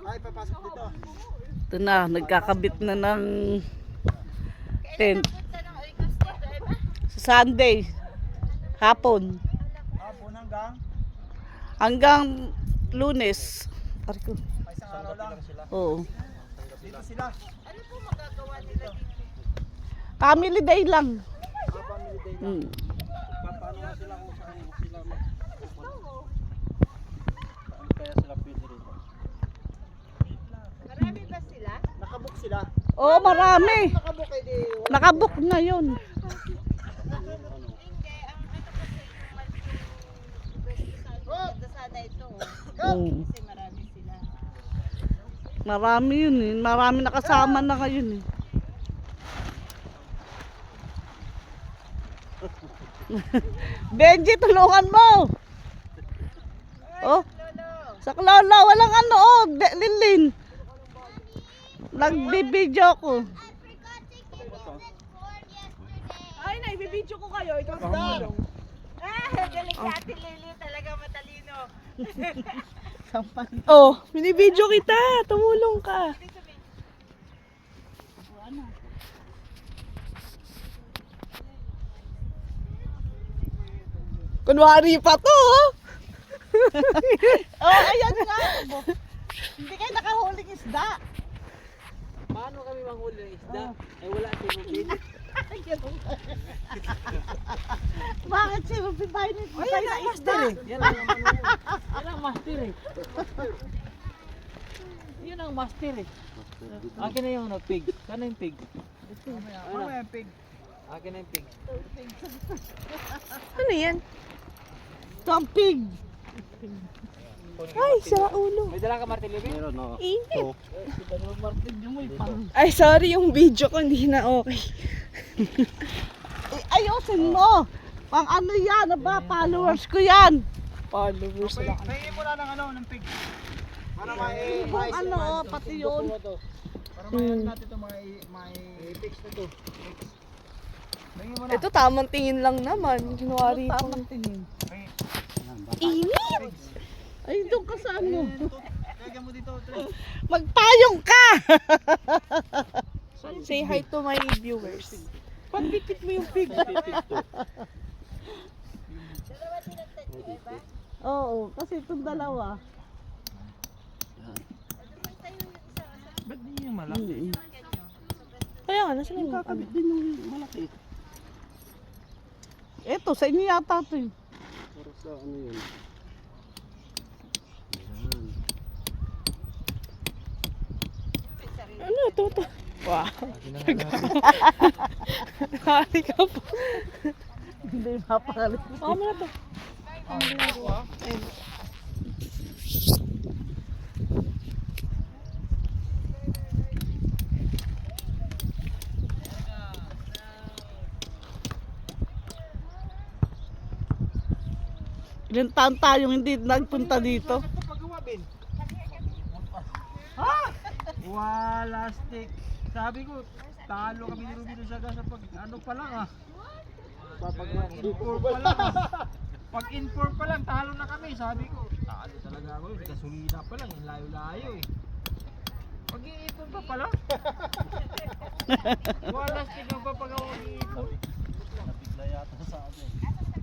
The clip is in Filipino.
Ay, papasok dito. Ito na, nagkakabit na ng tent. Sa Sunday, hapon. Hapon hanggang? Hanggang Lunes. Arko. Ay, isang araw lang. Oo. Dito sila. Ano po magagawa nila dito? Family day lang. Family day lang. Hmm. Paano nga sila kung saan sila Paano kaya sila pwede rito? Marami ba sila? Nakabook sila. Oo, marami. Nakabook ay di. Nakabook na yun. Hindi, ang ano kasi sana ito. Oo. Kasi marami sila. Marami yun eh. Marami nakasama na ngayon eh. Benji, tulungan mo! Oh, Lolo! sa Lola, walang ano oh, Lilin. Nagbibideo ko. Ay, naibibidyo ko kayo. Ikaw sa tulong. Galing ka, Ate Lily. Talaga matalino. Oh, binibidyo kita. Tumulong ka. Kunwari pa to, oh. Oh, ayan nga. Hindi kayo nakahuling isda. Paano kami manghuli ng isda? Ay wala si Rubin. Bakit si Ruby tayo na isda? Yan ang naman. Yan ang master eh. Yan ang master eh. Akin na yung pig. Sana yung pig. Ano yung pig? Akin na yung pig. Ano yan? Ito ang pig. Ay, sa ulo. May dala ka martilyo, Pig? Meron, no. Init. Martilyo mo pang. Ay, sorry, yung video ko hindi na okay. Ayusin mo. Pang ano yan, ba? Followers ko yan. Followers lang. Pahingin mo na ng ano, ng pig. Para Kung ano, pati yun. Para may natin ito, may fix na ito. Pahingin mo na. Ito, tamang tingin lang naman. Kunwari pa. Tamang tingin. Init. Ay, doon ka sa ano. Lagyan mo dito. Magpayong ka! Say hi to my viewers. Pagpipit mo yung pig. Oo, kasi itong dalawa. Ba't di yung malaki? Kaya nga, nasa yung Kakabit din yung malaki. Ito, sa inyo yata ito eh. Para sa ano yun? Ano ito? Wow. Nakali ka pa. Hindi mapakalit. Baka mo na to. Ilan taon tayong hindi nagpunta dito? Ha? Wala stick. Sabi ko, talo kami ni Ruby sa gas pag ano pa lang ah. Pag inform pa lang ah. Pag inform pa lang, talo na kami. Sabi ko, talo talaga ako yun. Gasolina pa lang, yung layo-layo eh. Pag i-inform pa pala. Wala stick ang papagawa mag-i-inform. Nabigla yata sa amin.